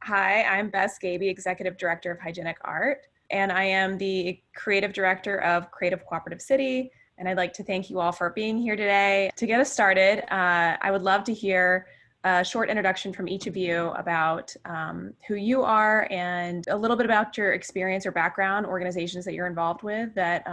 Hi, I'm Bess Gaby, Executive Director of Hygienic Art, and I am the Creative Director of Creative Cooperative City. And I'd like to thank you all for being here today. To get us started, I would love to hear a short introduction from each of you about who you are and a little bit about your experience or background, organizations that you're involved with that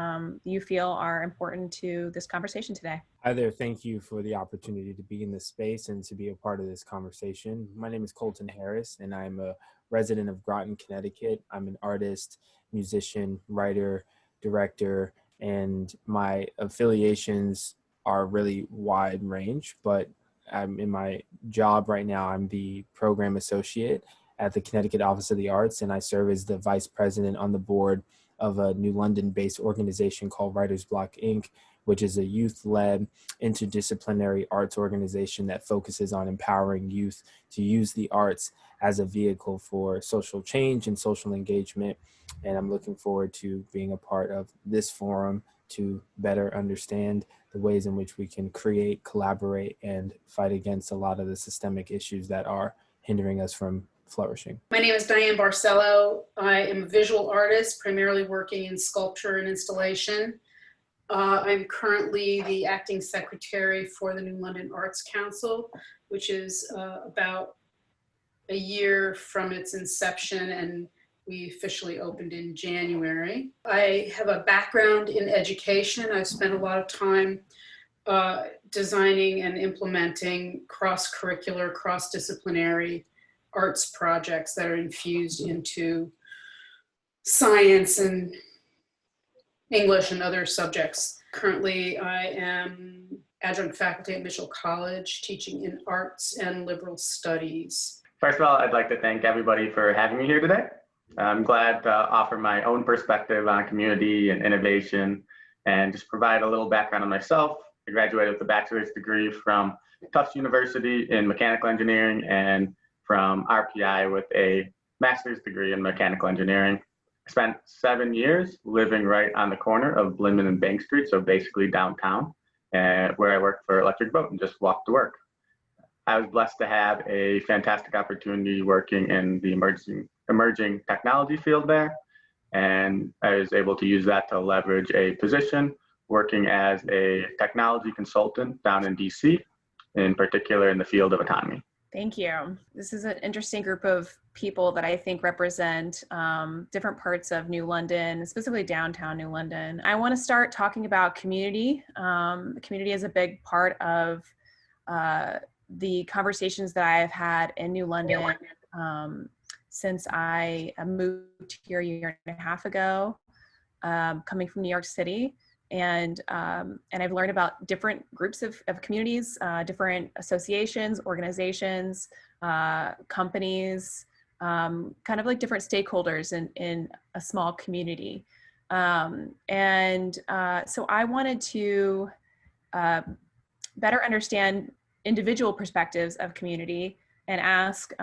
you feel are important to this conversation today. Hi there. Thank you for the opportunity to be in this space and to be a part of this conversation. My name is Colton Harris, and I'm a resident of Groton, Connecticut. I'm an artist, musician, writer, director, and my affiliations are really wide range. But I'm in my job right now, I'm the program associate at the Connecticut Office of the Arts, and I serve as the vice president on the board of a New London-based organization called Writer's Block, Inc., which is a youth-led interdisciplinary arts organization that focuses on empowering youth to use the arts as a vehicle for social change and social engagement. And I'm looking forward to being a part of this forum to better understand the ways in which we can create, collaborate, and fight against a lot of the systemic issues that are hindering us from flourishing. My name is Diane Barcelo. I am a visual artist, primarily working in sculpture and installation. I'm currently the acting secretary for the New London Arts Council, which is about a year from its inception, and we officially opened in January. I have a background in education. I've spent a lot of time designing and implementing cross-curricular, cross-disciplinary arts projects that are infused into science and English and other subjects. Currently, I am adjunct faculty at Mitchell College, teaching in arts and liberal studies. First of all, I'd like to thank everybody for having me here today. I'm glad to offer my own perspective on community and innovation and just provide a little background on myself. I graduated with a bachelor's degree from Tufts University in mechanical engineering and from RPI with a master's degree in mechanical engineering. I spent 7 years living right on the corner of Blinman and Bank Street, so basically downtown, where I worked for Electric Boat and just walked to work. I was blessed to have a fantastic opportunity working in the emerging technology field there, and I was able to use that to leverage a position working as a technology consultant down in DC, in particular in the field of autonomy. Thank you. This is an interesting group of people that I think represent different parts of New London, specifically downtown New London. I want to start talking about community. Community is a big part of the conversations that I have had in New London since I moved here a year and a half ago, coming from New York City. And I've learned about different groups of communities, different associations, organizations, companies, kind of like different stakeholders in a small community. So I wanted to better understand individual perspectives of community and ask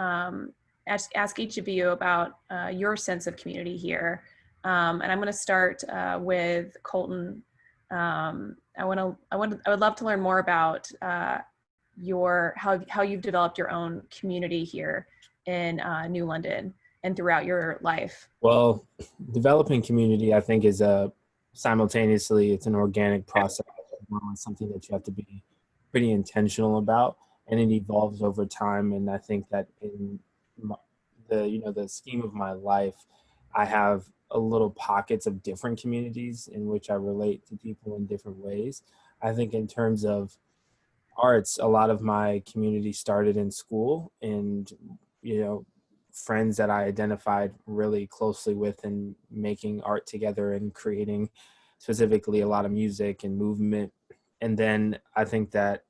each of you about your sense of community here. And I'm going to start with Colton. I would love to learn more about how you've developed your own community here in New London and throughout your life. Well, developing community, I think, is simultaneously, it's an organic process. It's something that you have to be pretty intentional about, and it evolves over time. And I think that in the scheme of my life, I have a little pockets of different communities in which I relate to people in different ways. I think in terms of arts, a lot of my community started in school, and, friends that I identified really closely with and making art together and creating specifically a lot of music and movement. And then I think that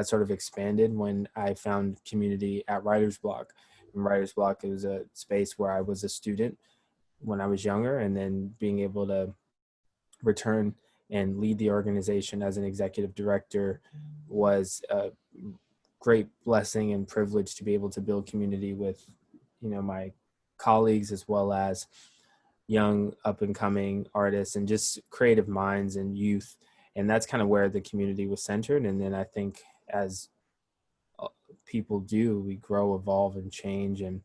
sort of expanded when I found community at Writer's Block. And Writer's Block, it was a space where I was a student when I was younger, and then being able to return and lead the organization as an executive director was a great blessing and privilege to be able to build community with, my colleagues, as well as young up and coming artists and just creative minds and youth. And that's kind of where the community was centered. And then I think as people do, we grow, evolve, and change. And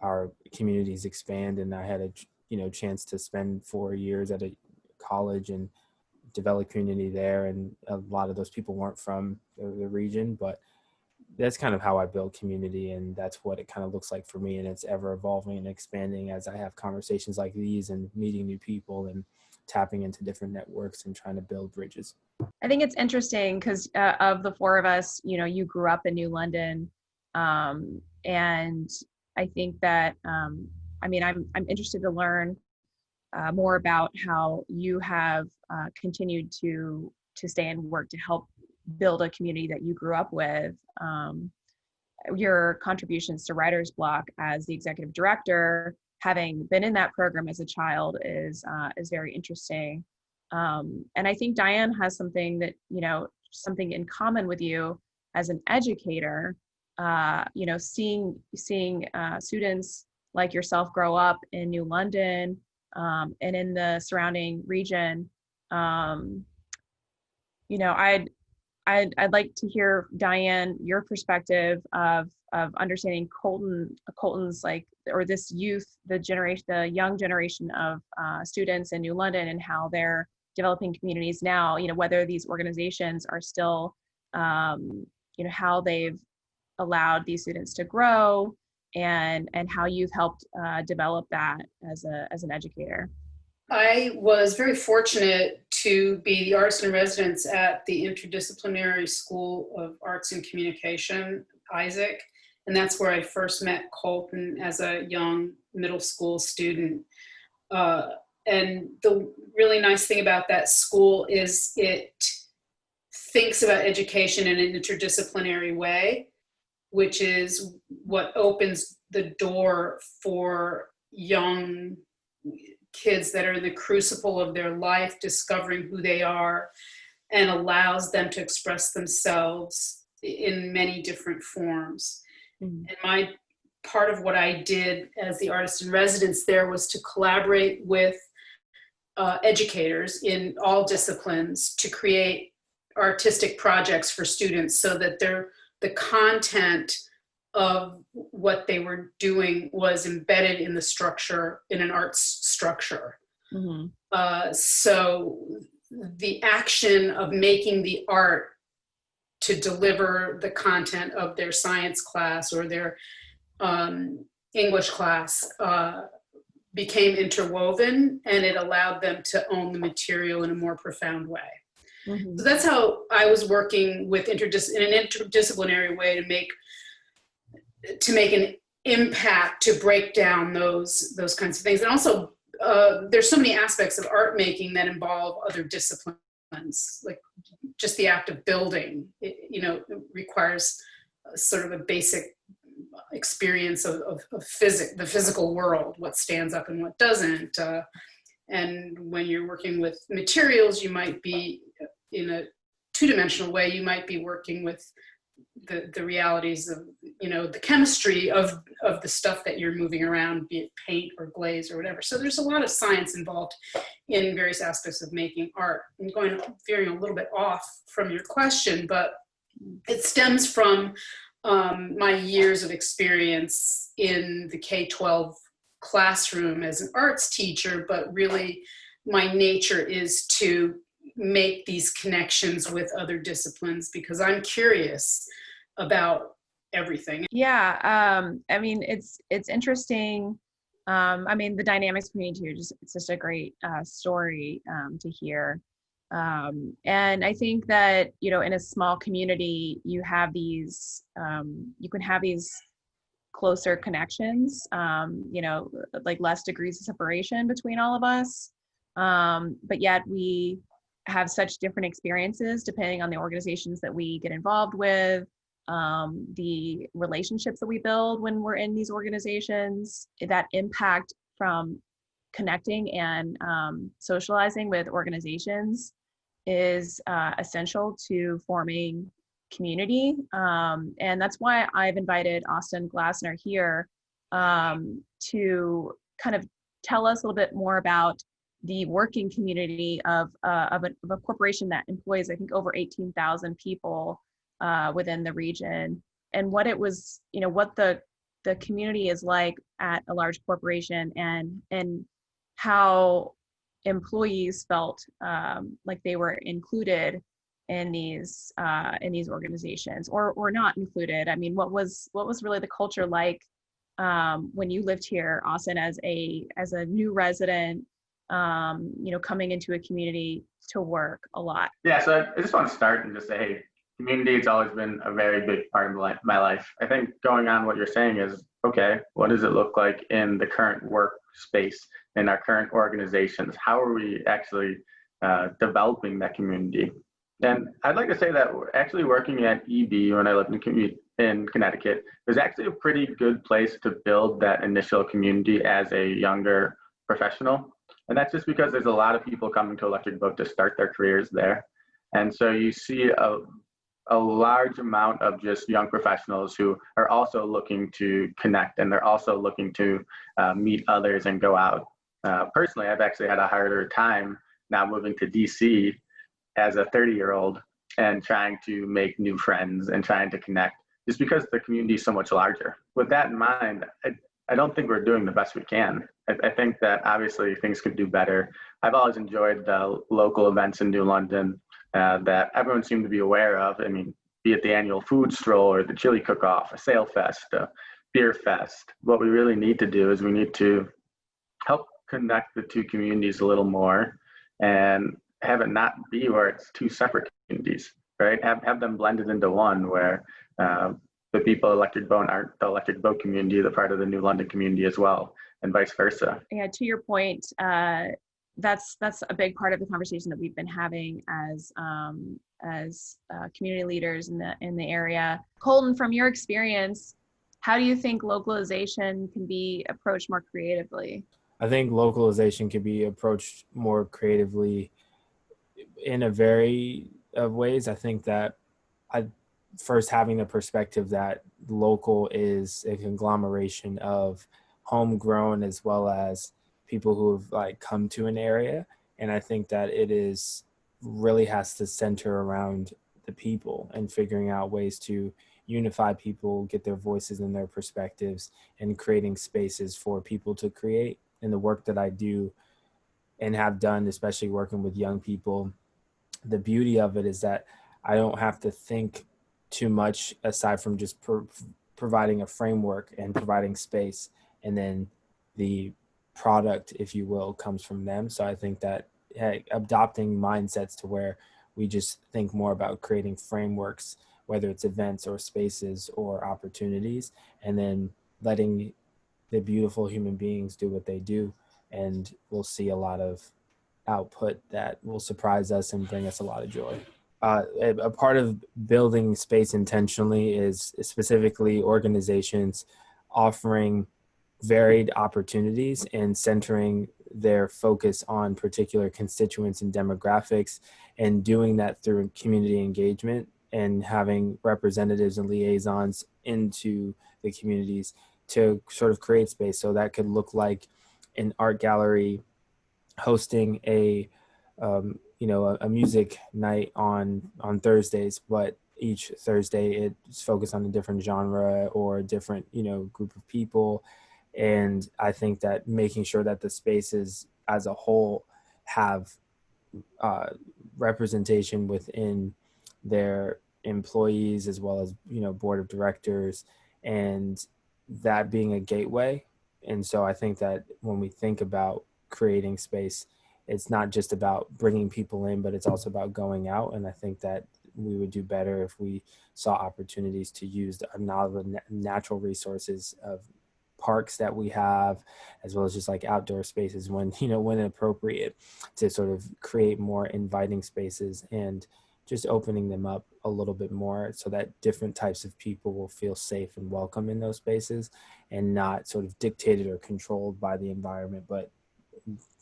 our communities expand. And I had a chance to spend 4 years at a college and develop community there. And a lot of those people weren't from the region, but that's kind of how I build community, and that's what it kind of looks like for me. And it's ever evolving and expanding as I have conversations like these and meeting new people and tapping into different networks and trying to build bridges. I think it's interesting because of the four of us, you grew up in New London, and I think that I'm interested to learn more about how you have continued to stay and work to help build a community that you grew up with. Your contributions to Writer's Block as the executive director, having been in that program as a child, is very interesting. And I think Diane has something that, something in common with you as an educator, seeing students like yourself grow up in New London and in the surrounding region. I'd like to hear, Diane, your perspective of understanding Colton's or this youth, the young generation of students in New London, and how they're developing communities now. Whether these organizations are still, how they've allowed these students to grow, and how you've helped develop that as an educator. I was very fortunate to be the artist in residence at the Interdisciplinary School of Arts and Communication, Isaac, and that's where I first met Colton as a young middle school student. And the really nice thing about that school is it thinks about education in an interdisciplinary way, which is what opens the door for young kids that are in the crucible of their life, discovering who they are, and allows them to express themselves in many different forms. Mm-hmm. And my part of what I did as the artist in residence there was to collaborate with educators in all disciplines to create artistic projects for students, so that the content of what they were doing was embedded in the structure, in an arts structure. Mm-hmm. So the action of making the art to deliver the content of their science class or their English class became interwoven, and it allowed them to own the material in a more profound way. Mm-hmm. So that's how I was working with in an interdisciplinary way to make an impact, to break down those kinds of things. And also, there's so many aspects of art making that involve other disciplines, like just the act of building. It requires sort of a basic experience of the physical world, what stands up and what doesn't. And when you're working with materials, you might be in a two-dimensional way. You might be working with the realities of the chemistry of the stuff that you're moving around, be it paint or glaze or whatever. So there's a lot of science involved in various aspects of making art. I'm veering a little bit off from your question, but it stems from my years of experience in the K-12 classroom as an arts teacher, but really my nature is to make these connections with other disciplines because I'm curious about everything. Yeah, it's interesting. The dynamics between you two, it's just a great story to hear. And I think that, in a small community, you have these, you can have these closer connections, like less degrees of separation between all of us. But yet we have such different experiences depending on the organizations that we get involved with, the relationships that we build when we're in these organizations, that impact from connecting and socializing with organizations is essential to forming community. And that's why I've invited Austin Glassner here to kind of tell us a little bit more about the working community of a corporation that employs, I think, over 18,000 people within the region, and what it was, what the the community is like at a large corporation, and how employees felt like they were included in these organizations, or not included. I mean, what was really the culture like when you lived here, Austin, as a new resident, coming into a community to work a lot? Yeah, so I just want to start and just say, hey, community has always been a very big part of my life. I think going on what you're saying is, okay, what does it look like in the current workspace, in our current organizations? How are we actually developing that community? And I'd like to say that actually working at EB when I lived in Connecticut was actually a pretty good place to build that initial community as a younger professional. And that's just because there's a lot of people coming to Electric Boat to start their careers there. And so you see a large amount of just young professionals who are also looking to connect, and they're also looking to meet others and go out. Personally, I've actually had a harder time now moving to DC as a 30-year-old and trying to make new friends and trying to connect, just because the community is so much larger. With that in mind, I don't think we're doing the best we can. I think that obviously things could do better. I've always enjoyed the local events in New London that everyone seemed to be aware of. I mean, be it the annual food stroll or the chili cook-off, a sail fest, a beer fest. What we really need to do is we need to help connect the two communities a little more and have it not be where it's two separate communities, right? Have them blended into one, where the people at Electric Boat aren't the Electric Boat community, they're part of the New London community as well, and vice versa. Yeah, to your point, that's a big part of the conversation that we've been having as community leaders in the area. Colton, from your experience, how do you think localization can be approached more creatively? I think localization can be approached more creatively in a variety of ways. I think that first having the perspective that local is a conglomeration of homegrown as well as people who have like come to an area. And I think that it is really has to center around the people and figuring out ways to unify people, get their voices and their perspectives, and creating spaces for people to create. And the work that I do and have done, especially working with young people, the beauty of it is that I don't have to think too much aside from just providing a framework and providing space, and then the product, if you will, comes from them. So I think that adopting mindsets to where we just think more about creating frameworks, whether it's events or spaces or opportunities, and then letting the beautiful human beings do what they do, and we'll see a lot of output that will surprise us and bring us a lot of joy. A part of building space intentionally is specifically organizations offering varied opportunities and centering their focus on particular constituents and demographics, and doing that through community engagement and having representatives and liaisons into the communities to sort of create space. So that could look like an art gallery hosting a music night on Thursdays, but each Thursday it's focused on a different genre or a different, group of people. And I think that making sure that the spaces as a whole have representation within their employees as well as, board of directors, and that being a gateway. And so I think that when we think about creating space, it's not just about bringing people in, but it's also about going out. And I think that we would do better if we saw opportunities to use the natural resources of parks that we have, as well as just like outdoor spaces when appropriate, to sort of create more inviting spaces and just opening them up a little bit more so that different types of people will feel safe and welcome in those spaces, and not sort of dictated or controlled by the environment, but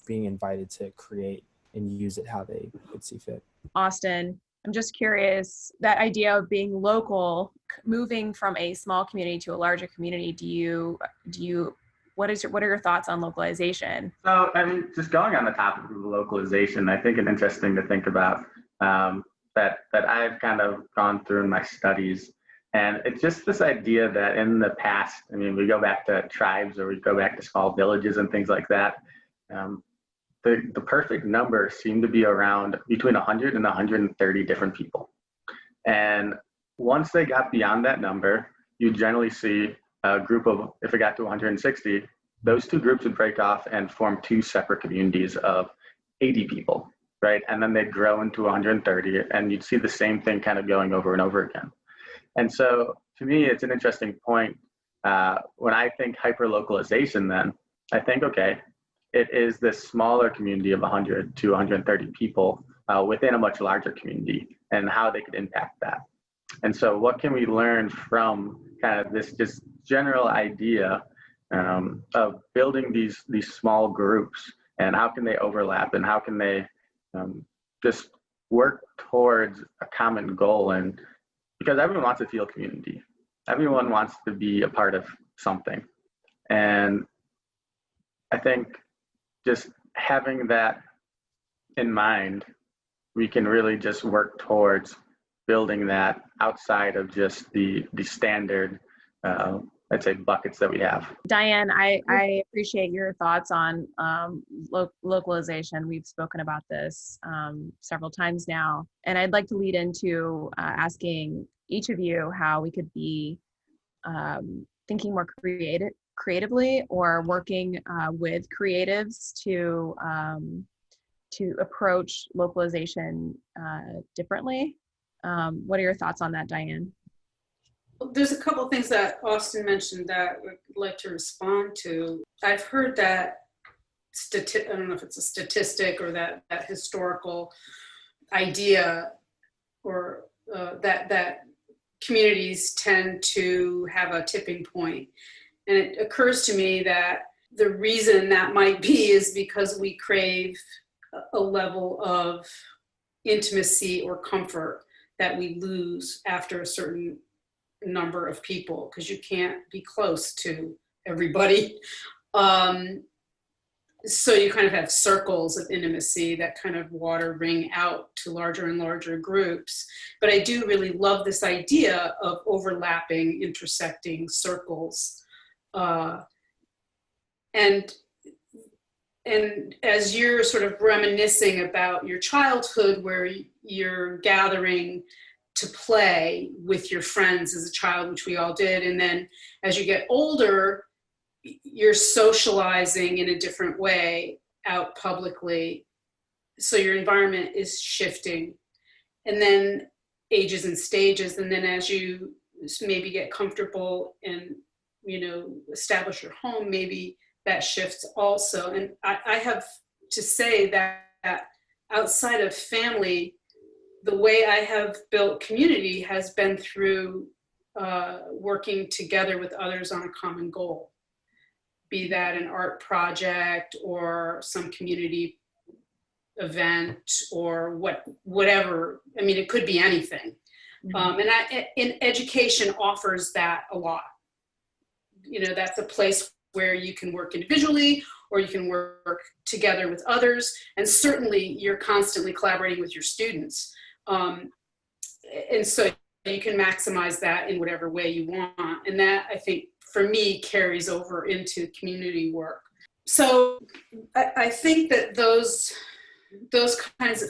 being invited to create and use it how they would see fit. Austin, I'm just curious, that idea of being local, moving from a small community to a larger community, what are your thoughts on localization? So, I mean, just going on the topic of localization, I think it's interesting to think about that I've kind of gone through in my studies And it's just this idea that in the past, I mean, we go back to tribes or we go back to small villages and things like that. The perfect number seemed to be around between 100 and 130 different people. And once they got beyond that number, you generally see a group of, if it got to 160, those two groups would break off and form two separate communities of 80 people, right? And then they'd grow into 130, and you'd see the same thing kind of going over and over again. And so to me, it's an interesting point. When I think hyperlocalization, then I think, okay, it is this smaller community of 100 to 130 people within a much larger community, and how they could impact that. And so what can we learn from kind of this just general idea of building these small groups, and how can they overlap, and how can they just work towards a common goal? And because everyone wants to feel community, everyone wants to be a part of something. And I think just having that in mind, we can really just work towards building that outside of just the standard, I'd say, buckets that we have. Diane, I appreciate your thoughts on localization. We've spoken about this several times now, and I'd like to lead into asking each of you how we could be thinking more creatively, or working with creatives to approach localization differently. What are your thoughts on that, Diane? There's a couple of things that Austin mentioned that I'd like to respond to. I've heard that, I don't know if it's a statistic or that historical idea, or that communities tend to have a tipping point. And it occurs to me that the reason that might be is because we crave a level of intimacy or comfort that we lose after a certain number of people, because you can't be close to everybody. So you kind of have circles of intimacy that kind of ring out to larger and larger groups. But I do really love this idea of overlapping, intersecting circles. And as you're sort of reminiscing about your childhood, where you're gathering to play with your friends as a child, which we all did, and then as you get older, you're socializing in a different way out publicly. So your environment is shifting, and then ages and stages. And then as you maybe get comfortable and, establish your home, maybe that shifts also. And I have to say that outside of family, the way I have built community has been through working together with others on a common goal, be that an art project or some community event or whatever. I mean, it could be anything. And education offers that a lot. That's a place where you can work individually or you can work together with others. And certainly you're constantly collaborating with your students. And so you can maximize that in whatever way you want. And that, I think, for me, carries over into community work. So I think that those kinds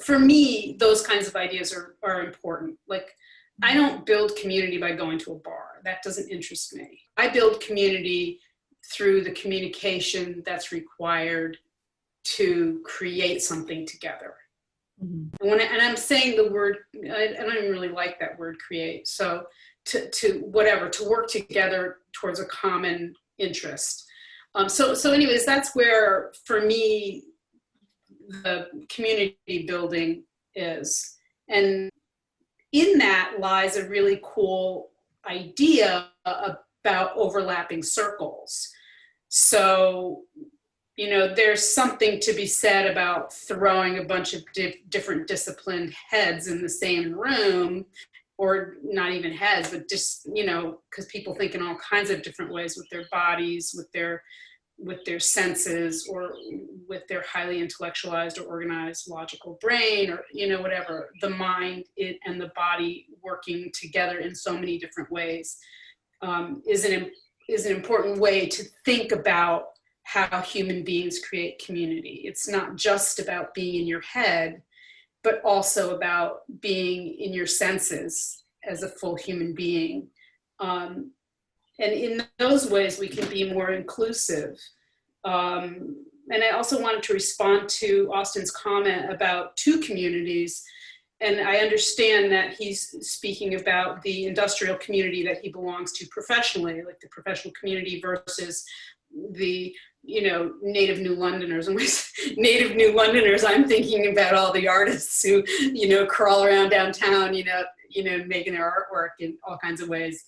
of ideas are important. Like, I don't build community by going to a bar. That doesn't interest me. I build community through the communication that's required to create something together. Mm-hmm. And I'm saying the word, I don't even really like that word, create. So to work together towards a common interest. So anyways, that's where, for me, the community building is. And in that lies a really cool idea about overlapping circles. So, there's something to be said about throwing a bunch of different disciplined heads in the same room, or not even heads, but just, because people think in all kinds of different ways with their bodies, with their with their senses or with their highly intellectualized or organized logical brain, or, you know, whatever, the mind and the body working together in so many different ways is an important way to think about how human beings create community. It's not just about being in your head, but also about being in your senses as a full human being. And in those ways, we can be more inclusive. And I also wanted to respond to Austin's comment about two communities. And I understand that he's speaking about the industrial community that he belongs to professionally, like the professional community versus the, you know, native New Londoners. And with native New Londoners, I'm thinking about all the artists who, you know, crawl around downtown, you know, making their artwork in all kinds of ways,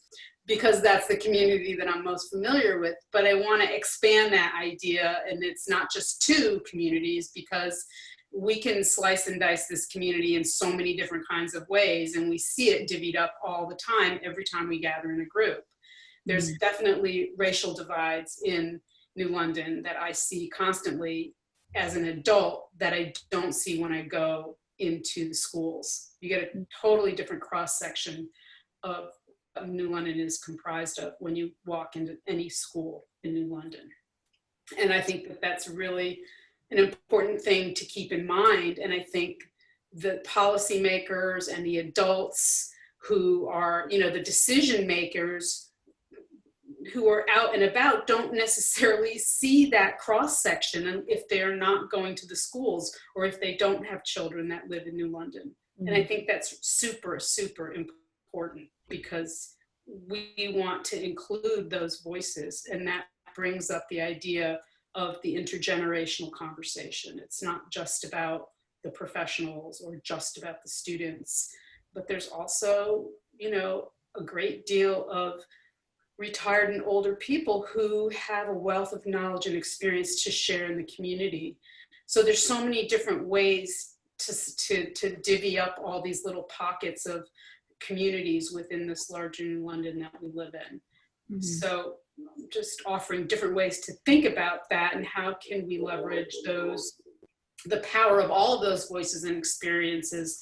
because that's the community that I'm most familiar with. But I want to expand that idea, and it's not just two communities, because we can slice and dice this community in so many different kinds of ways, and we see it divvied up all the time, every time we gather in a group. There's definitely racial divides in New London that I see constantly as an adult that I don't see when I go into the schools. You get a totally different cross-section of New London is comprised of when you walk into any school in New London. And I think that that's really an important thing to keep in mind. And I think the policymakers and the adults who are, you know, the decision makers who are out and about don't necessarily see that cross section, and if they're not going to the schools, or if they don't have children that live in New London. And I think that's super, super important, because we want to include those voices, and that brings up the idea of the intergenerational conversation. It's not just about the professionals or just about the students, but there's also, you know, a great deal of retired and older people who have a wealth of knowledge and experience to share in the community. So there's so many different ways to divvy up all these little pockets of communities within this larger New London that we live in. So just offering different ways to think about that, and how can we leverage the power of all of those voices and experiences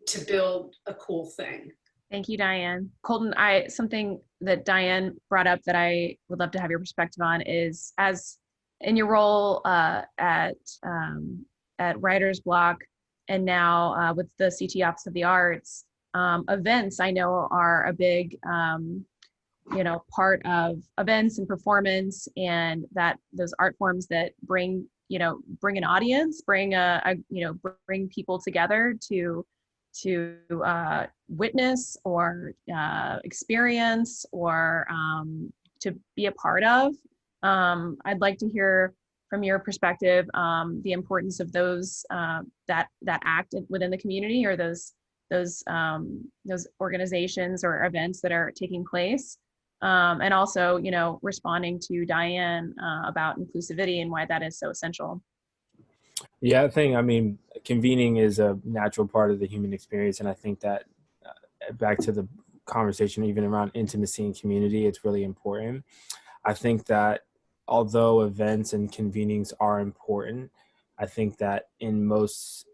to build a cool thing. Thank you, Diane. Colton, something that Diane brought up that I would love to have your perspective on is, as in your role at Writer's Block, and now with the CT Office of the Arts, events I know are a big you know, part of events and performance, and that those art forms that bring an audience, bring people together to witness or experience or to be a part of. I'd like to hear from your perspective the importance of those that act within the community, or those organizations or events that are taking place, and also, you know, responding to Diane about inclusivity and why that is so essential. Yeah, I mean, convening is a natural part of the human experience. And I think that back to the conversation, even around intimacy and community, it's really important. I think that although events and convenings are important, I think that in most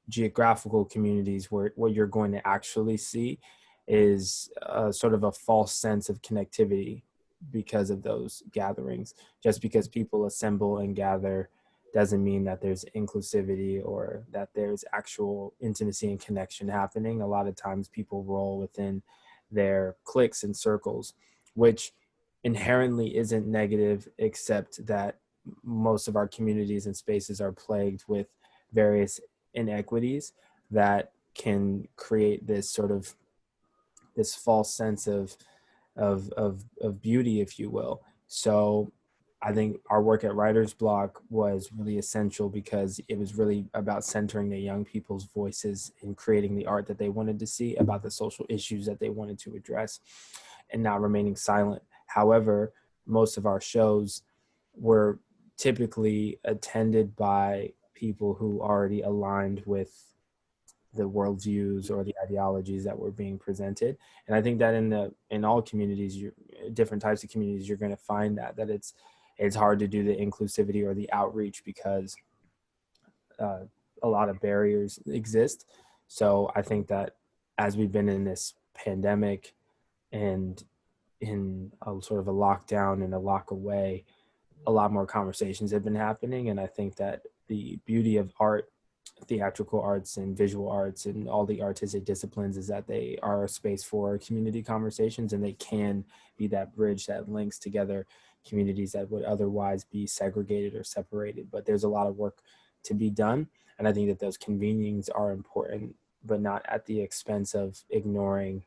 geographical communities, where what you're going to actually see is sort of a false sense of connectivity because of those gatherings. Just because people assemble and gather doesn't mean that there's inclusivity or that there's actual intimacy and connection happening. A lot of times people roll within their cliques and circles, which inherently isn't negative, except that most of our communities and spaces are plagued with various inequities that can create this sort of this false sense of beauty, if you will. So I think our work at Writer's Block was really essential, because it was really about centering the young people's voices and creating the art that they wanted to see about the social issues that they wanted to address, and not remaining silent. However, most of our shows were typically attended by people who already aligned with the worldviews or the ideologies that were being presented. And I think that in all communities, different types of communities, you're going to find that it's hard to do the inclusivity or the outreach because a lot of barriers exist. So I think that as we've been in this pandemic and in a sort of a lockdown and a lock away, a lot more conversations have been happening. And I think that the beauty of art, theatrical arts and visual arts and all the artistic disciplines is that they are a space for community conversations, and they can be that bridge that links together communities that would otherwise be segregated or separated. But there's a lot of work to be done. And I think that those convenings are important, but not at the expense of ignoring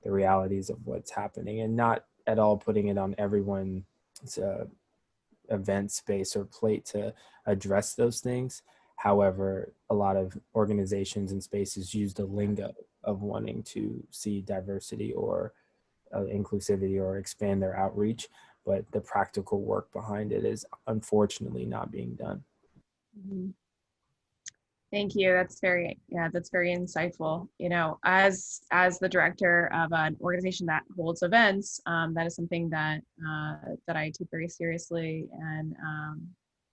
the realities of what's happening, and not at all putting it on everyone's event space or plate to address those things. However, a lot of organizations and spaces use the lingo of wanting to see diversity or inclusivity or expand their outreach, but the practical work behind it is unfortunately not being done. Mhm. Thank you. That's very insightful. You know, as the director of an organization that holds events, that is something that that I take very seriously,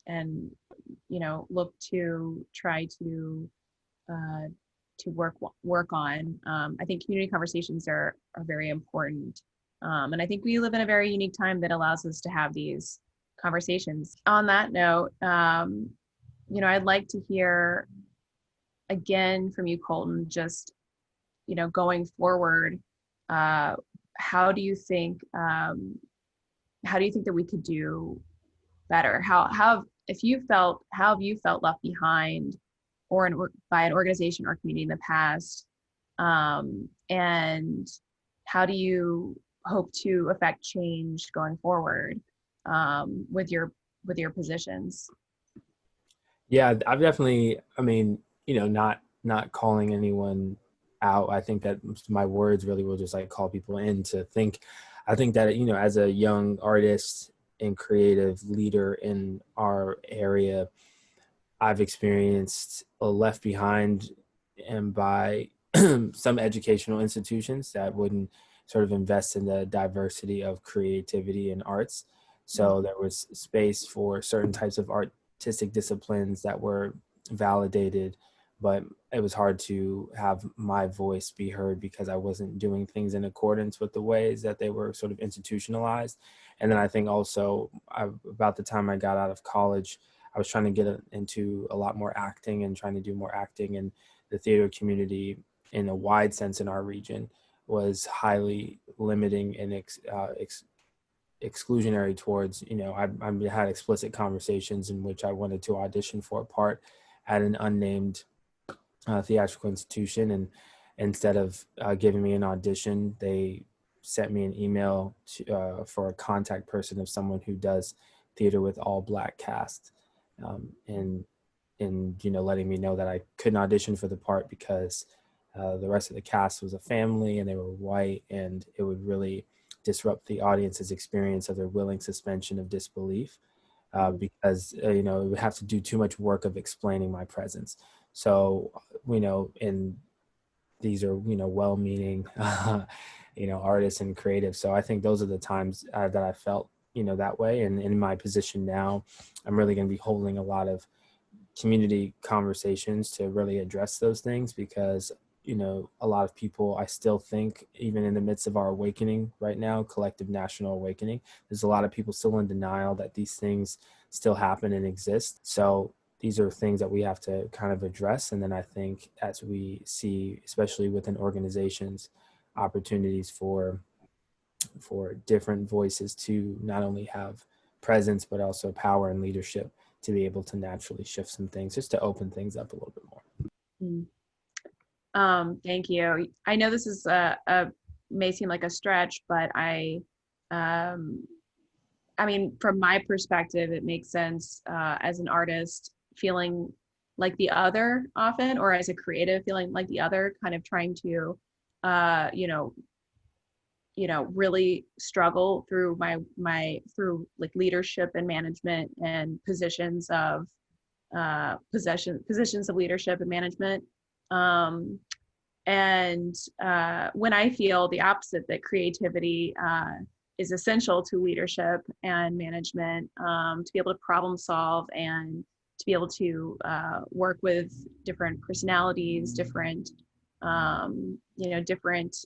and you know, look to try to work on. I think community conversations are very important, and I think we live in a very unique time that allows us to have these conversations. On that note, you know, I'd like to hear again from you, Colton, just, you know, going forward, how do you think that we could do better? How have you felt left behind by an organization or community in the past, and how do you hope to affect change going forward, with your positions? Yeah, I've definitely, I mean, you know, not calling anyone out. I think that my words really will just like call people in to think. I think that, you know, as a young artist and creative leader in our area, I've experienced left behind and by some educational institutions that wouldn't sort of invest in the diversity of creativity and arts. So there was space for certain types of artistic disciplines that were validated, but it was hard to have my voice be heard because I wasn't doing things in accordance with the ways that they were sort of institutionalized. And then I think also about the time I got out of college, I was trying to get into a lot more acting and trying to do more acting, and the theater community in a wide sense in our region was highly limiting and exclusionary towards, you know, I had explicit conversations in which I wanted to audition for a part at an unnamed theatrical institution, and instead of giving me an audition, they sent me an email for a contact person of someone who does theater with all Black cast, and you know, letting me know that I couldn't audition for the part because the rest of the cast was a family and they were white, and it would really disrupt the audience's experience of their willing suspension of disbelief, because you know, it would have to do too much work of explaining my presence. So, you know, and these are, you know, well-meaning, you know, artists and creatives. So I think those are the times that I felt, you know, that way. And in my position now, I'm really going to be holding a lot of community conversations to really address those things, because, you know, a lot of people, I still think, even in the midst of our awakening right now, collective national awakening, there's a lot of people still in denial that these things still happen and exist. So these are things that we have to kind of address. And then I think as we see, especially within organizations, opportunities for different voices to not only have presence, but also power and leadership to be able to naturally shift some things, just to open things up a little bit more. Thank you. I know this is may seem like a stretch, but I mean, from my perspective, it makes sense, as an artist feeling like the other often, or as a creative feeling like the other, kind of trying to, really struggle through through like leadership and management and positions of leadership and management. And when I feel the opposite, that creativity is essential to leadership and management, to be able to problem solve and to be able to work with different personalities, different, different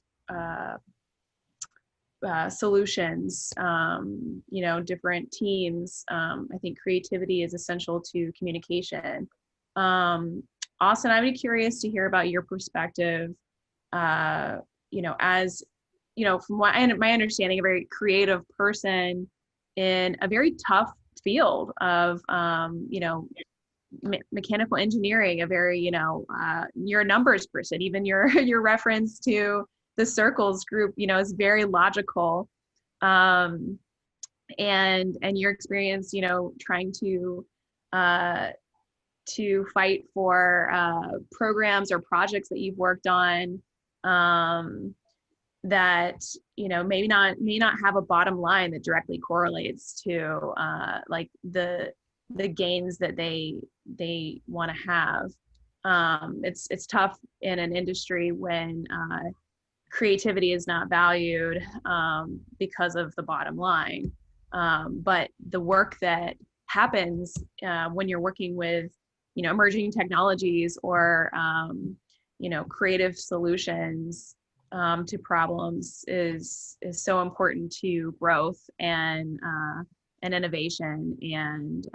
solutions, different teams. I think creativity is essential to communication. Austin, I would be curious to hear about your perspective, as, from my understanding, a very creative person in a very tough field of, mechanical engineering, a very, you're a numbers person, even your reference to the circles group, is very logical. And your experience, trying to fight for programs or projects that you've worked on, that may not have a bottom line that directly correlates to like the gains that they want to have. It's tough in an industry when creativity is not valued because of the bottom line. But the work that happens when you're working with emerging technologies or creative solutions to problems is so important to growth and innovation and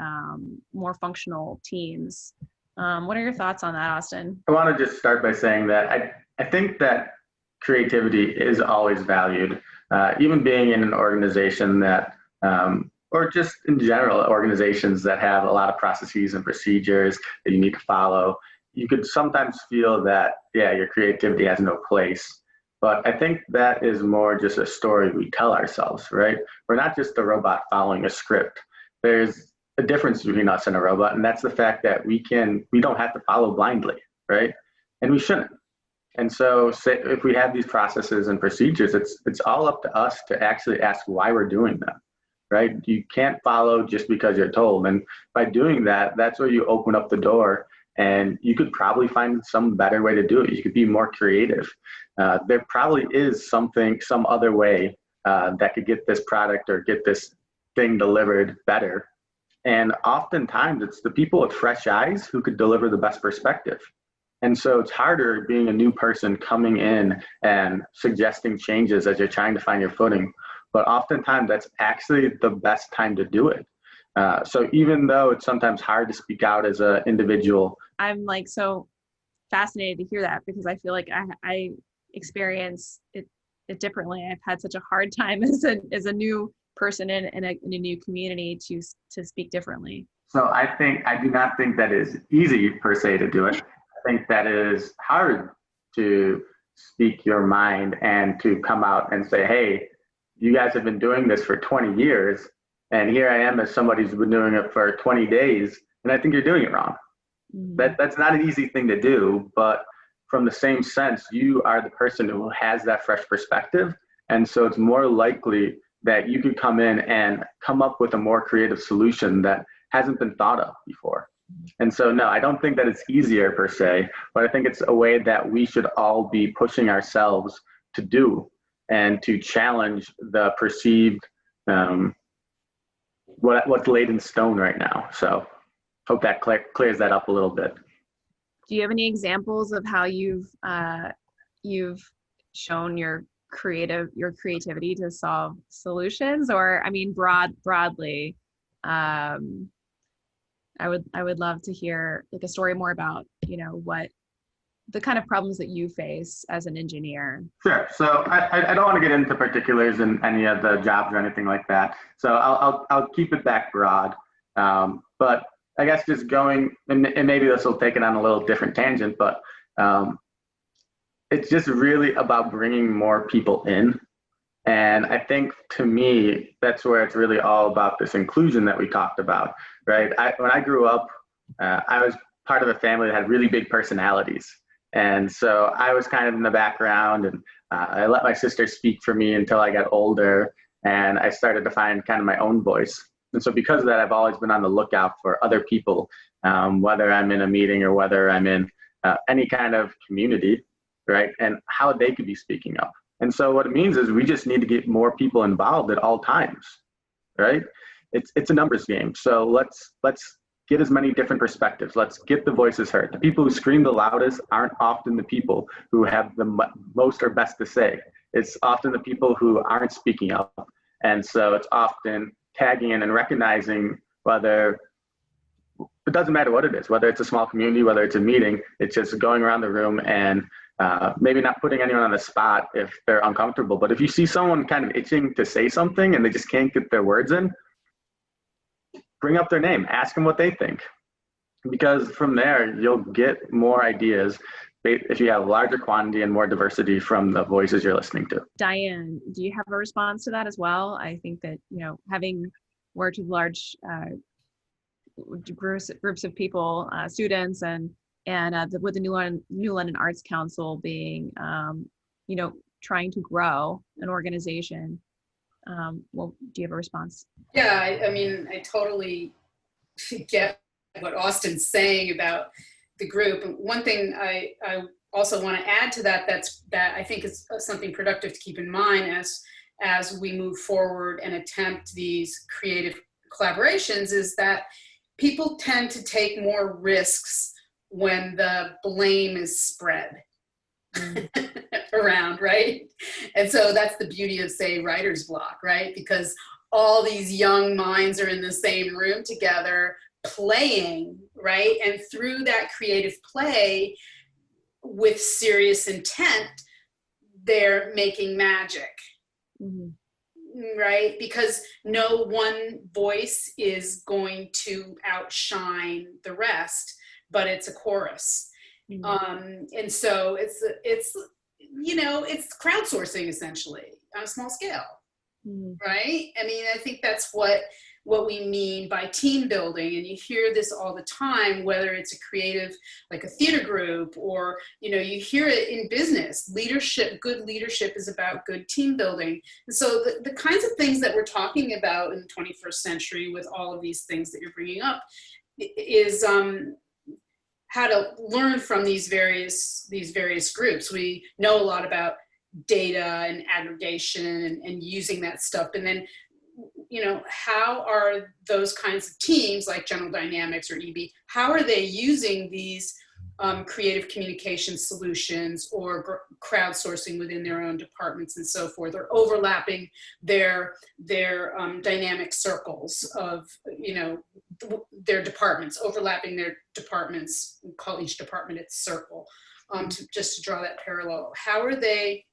more functional teams. What are your thoughts on that, Austin? I want to just start by saying that I think that creativity is always valued, even being in an organization that, or just in general, organizations that have a lot of processes and procedures that you need to follow. You could sometimes feel that, your creativity has no place. But I think that is more just a story we tell ourselves, right? We're not just a robot following a script. There's a difference between us and a robot, and that's the fact that we don't have to follow blindly, right? And we shouldn't. And so if we have these processes and procedures, it's all up to us to actually ask why we're doing them, right? You can't follow just because you're told. And by doing that, that's where you open up the door, and you could probably find some better way to do it. You could be more creative. There probably is some other way that could get this product or get this thing delivered better. And oftentimes it's the people with fresh eyes who could deliver the best perspective. And so it's harder being a new person coming in and suggesting changes as you're trying to find your footing. But oftentimes that's actually the best time to do it. So even though it's sometimes hard to speak out as an individual. I'm like so fascinated to hear that, because I feel like I experience it differently. I've had such a hard time as a new person in a new community to speak differently. So I do not think that is easy per se to do it. I think that is hard to speak your mind and to come out and say, hey, you guys have been doing this for 20 years. And here I am as somebody who's been doing it for 20 days. And I think you're doing it wrong. Mm-hmm. That's not an easy thing to do. But from the same sense, you are the person who has that fresh perspective. And so it's more likely that you could come in and come up with a more creative solution that hasn't been thought of before. And so, no, I don't think that it's easier per se, but I think it's a way that we should all be pushing ourselves to do and to challenge the perceived what's laid in stone right now. So hope that clears that up a little bit. Do you have any examples of how you've shown your creativity to solve solutions? Or, I mean, broadly, I would love to hear like a story more about, what the kind of problems that you face as an engineer. Sure. So I don't want to get into particulars in any of the jobs or anything like that. So I'll keep it back broad. But I guess just going, and maybe this will take it on a little different tangent, but it's just really about bringing more people in. And I think to me, that's where it's really all about this inclusion that we talked about, right? When I grew up, I was part of a family that had really big personalities. And so I was kind of in the background, and I let my sister speak for me until I got older, and I started to find kind of my own voice. And so because of that, I've always been on the lookout for other people, whether I'm in a meeting or whether I'm in any kind of community, right? And how they could be speaking up. And so what it means is we just need to get more people involved at all times, right? It's a numbers game. So let's get as many different perspectives. Let's get the voices heard. The people who scream the loudest aren't often the people who have the most or best to say. It's often the people who aren't speaking up. And so it's often tagging in and recognizing whether, it doesn't matter what it is, whether it's a small community, whether it's a meeting, it's just going around the room and maybe not putting anyone on the spot if they're uncomfortable. But if you see someone kind of itching to say something and they just can't get their words in, bring up their name, ask them what they think. Because from there, you'll get more ideas if you have a larger quantity and more diversity from the voices you're listening to. Diane, do you have a response to that as well? I think that, having worked with large groups of people, students, and with the New London Arts Council being, trying to grow an organization. Do you have a response? Yeah, I totally get what Austin's saying about the group. And one thing I also want to add to that I think is something productive to keep in mind as we move forward and attempt these creative collaborations is that people tend to take more risks when the blame is spread around, right? And so that's the beauty of, say, writer's block, right? Because all these young minds are in the same room together playing, right? And through that creative play with serious intent, they're making magic, right? Because no one voice is going to outshine the rest, but it's a chorus. And so it's crowdsourcing essentially on a small scale, right? I think that's what we mean by team building. And you hear this all the time, whether it's a creative, like a theater group, or, you hear it in business. Leadership, good leadership is about good team building. And so the kinds of things that we're talking about in the 21st century with all of these things that you're bringing up is how to learn from these various groups. We know a lot about data and aggregation and using that stuff. And then, how are those kinds of teams like General Dynamics or EB, how are they using these creative communication solutions or crowdsourcing within their own departments and so forth, or overlapping their dynamic circles of, their departments, overlapping their departments, we call each department its circle, just to draw that parallel. How are they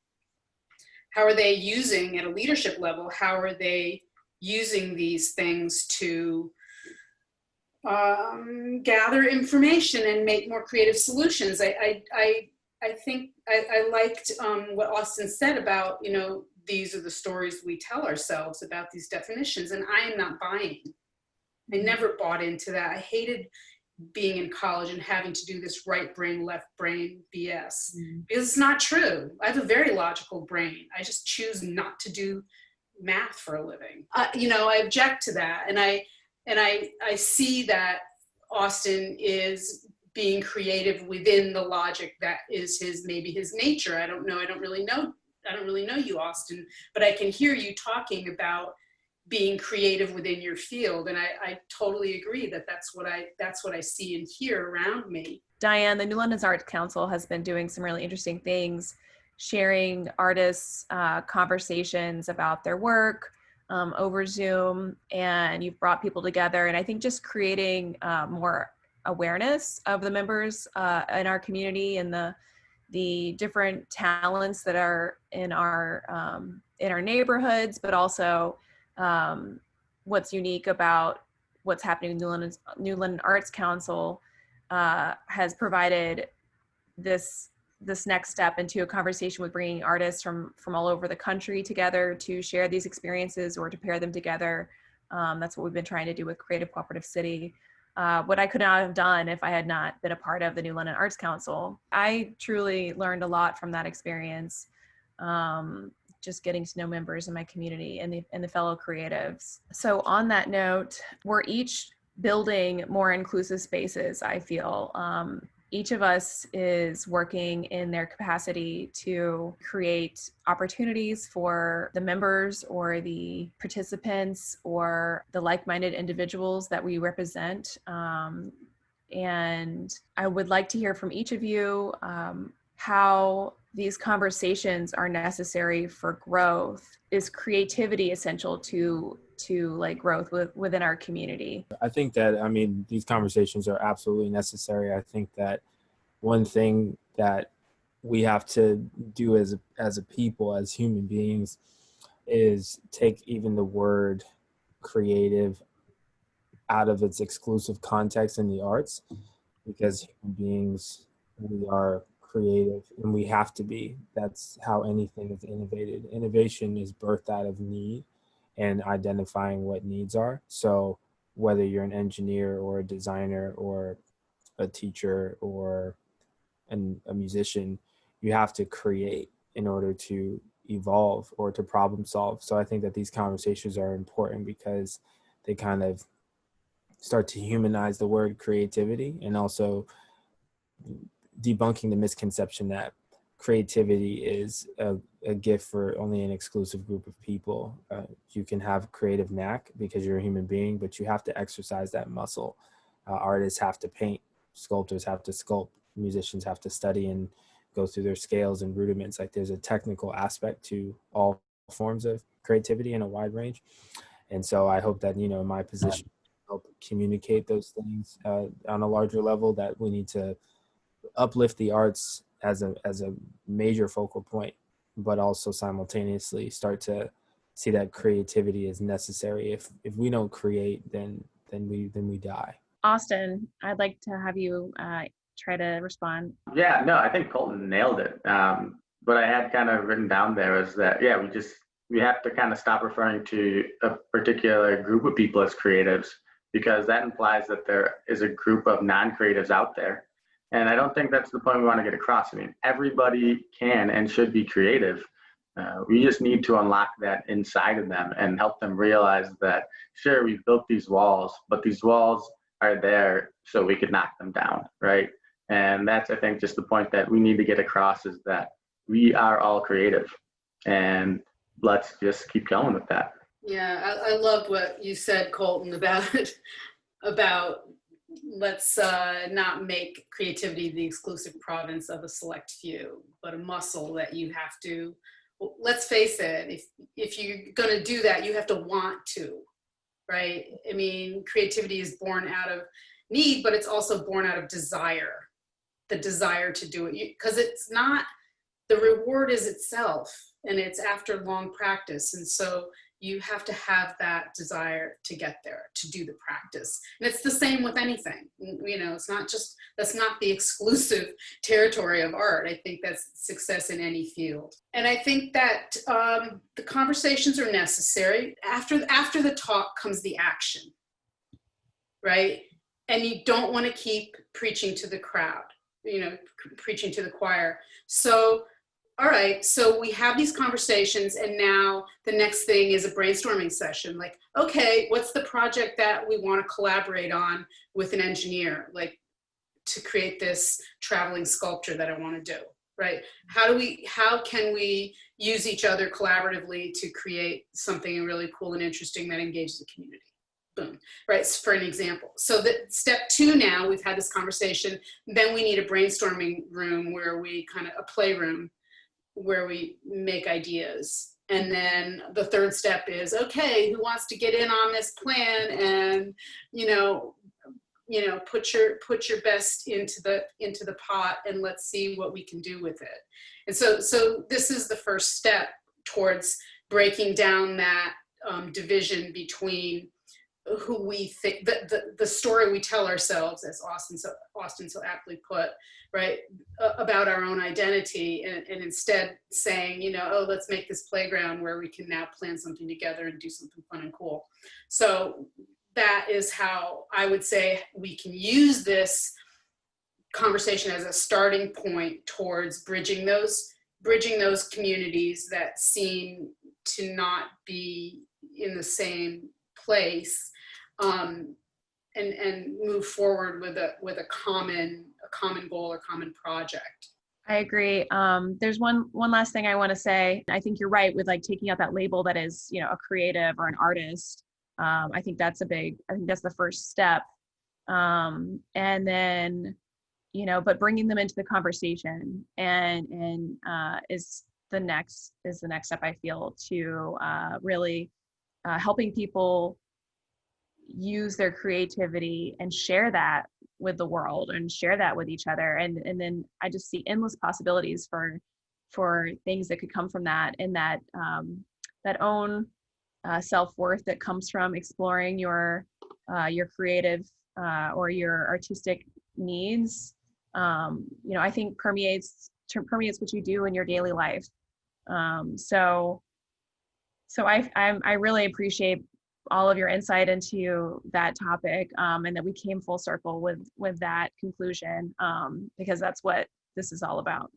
using at a leadership level, how are they using these things to gather information and make more creative solutions? I think I liked what Austin said about, these are the stories we tell ourselves about these definitions, and I am not buying. I never bought into that. I hated being in college and having to do this right brain, left brain BS, because it's not true. I have a very logical brain. I just choose not to do math for a living. I object to that. And I see that Austin is being creative within the logic that is maybe his nature. I don't know. I don't really know you, Austin, but I can hear you talking about being creative within your field. And I totally agree that's what I see and hear around me. Diane, the New London Arts Council has been doing some really interesting things, sharing artists' conversations about their work over Zoom, and you've brought people together. And I think just creating more awareness of the members in our community and the different talents that are in our neighborhoods, but also what's unique about what's happening in New London Arts Council has provided this next step into a conversation with bringing artists from all over the country together to share these experiences or to pair them together. That's what we've been trying to do with Creative Cooperative City. What I could not have done if I had not been a part of the New London Arts Council. I truly learned a lot from that experience, just getting to know members in my community and the fellow creatives. So on that note, we're each building more inclusive spaces, I feel. each of us is working in their capacity to create opportunities for the members or the participants or the like-minded individuals that we represent. And I would like to hear from each of you how these conversations are necessary for growth. Is creativity essential to like growth within our community? I think that, I mean, these conversations are absolutely necessary. I think that one thing that we have to do as a people, as human beings, is take even the word creative out of its exclusive context in the arts, because human beings, we are creative and we have to be. That's how anything is innovated. Innovation is birthed out of need and identifying what needs are. So whether you're an engineer or a designer or a teacher or a musician, you have to create in order to evolve or to problem solve. So I think that these conversations are important because they kind of start to humanize the word creativity, and also debunking the misconception that creativity is a gift for only an exclusive group of people. You can have creative knack because you're a human being, but you have to exercise that muscle. Artists have to paint, sculptors have to sculpt, musicians have to study and go through their scales and rudiments. Like, there's a technical aspect to all forms of creativity in a wide range. And so I hope that, in my position, help communicate those things on a larger level, that we need to uplift the arts as a major focal point, but also simultaneously start to see that creativity is necessary. If we don't create, then we die. Austin, I'd like to have you try to respond. Yeah, no, I think Colton nailed it. What I had kind of written down there is that, yeah, we have to kind of stop referring to a particular group of people as creatives, because that implies that there is a group of non-creatives out there. And I don't think that's the point we want to get across. I mean, everybody can and should be creative. We just need to unlock that inside of them and help them realize that, sure, we've built these walls, but these walls are there so we could knock them down, right? And that's, I think, just the point that we need to get across, is that we are all creative, and let's just keep going with that. Yeah, I loved what you said, Colton, about let's not make creativity the exclusive province of a select few, but a muscle that you have to, well, let's face it, if you're going to do that, you have to want to, right? I mean, creativity is born out of need, but it's also born out of desire, the desire to do it, because it's not, the reward is itself, and it's after long practice. And so you have to have that desire to get there, to do the practice. And it's the same with anything. It's not just, that's not the exclusive territory of art. I think that's success in any field. And I think that the conversations are necessary. After the talk comes the action, right? And you don't want to keep preaching to the crowd, preaching to the choir. So, all right, so we have these conversations, and now the next thing is a brainstorming session. Like, okay, what's the project that we want to collaborate on with an engineer, like to create this traveling sculpture that I want to do, right? How can we use each other collaboratively to create something really cool and interesting that engages the community? Boom, right, for an example. So that step 2 now, we've had this conversation, then we need a brainstorming room where we kind of, a playroom, where we make ideas. And then the third step is, okay, who wants to get in on this plan and, put your best into the pot, and let's see what we can do with it. And so this is the first step towards breaking down that division between who we think, the story we tell ourselves, as Austin so aptly put, right, about our own identity, and instead saying, oh, let's make this playground where we can now plan something together and do something fun and cool. So that is how I would say we can use this conversation as a starting point towards bridging those communities that seem to not be in the same place, and move forward with a common goal or common project. I agree. There's one last thing I want to say. I think you're right with like taking out that label that is, you know, a creative or an artist. I think that's the first step. And then, you know, but bringing them into the conversation and is the next step, I feel, to really helping people use their creativity and share that with the world and share that with each other. And then I just see endless possibilities for things that could come from that, and that that own self-worth that comes from exploring your creative or your artistic needs. You know, I think permeates what you do in your daily life. So I really appreciate all of your insight into that topic, and that we came full circle with that conclusion, because that's what this is all about.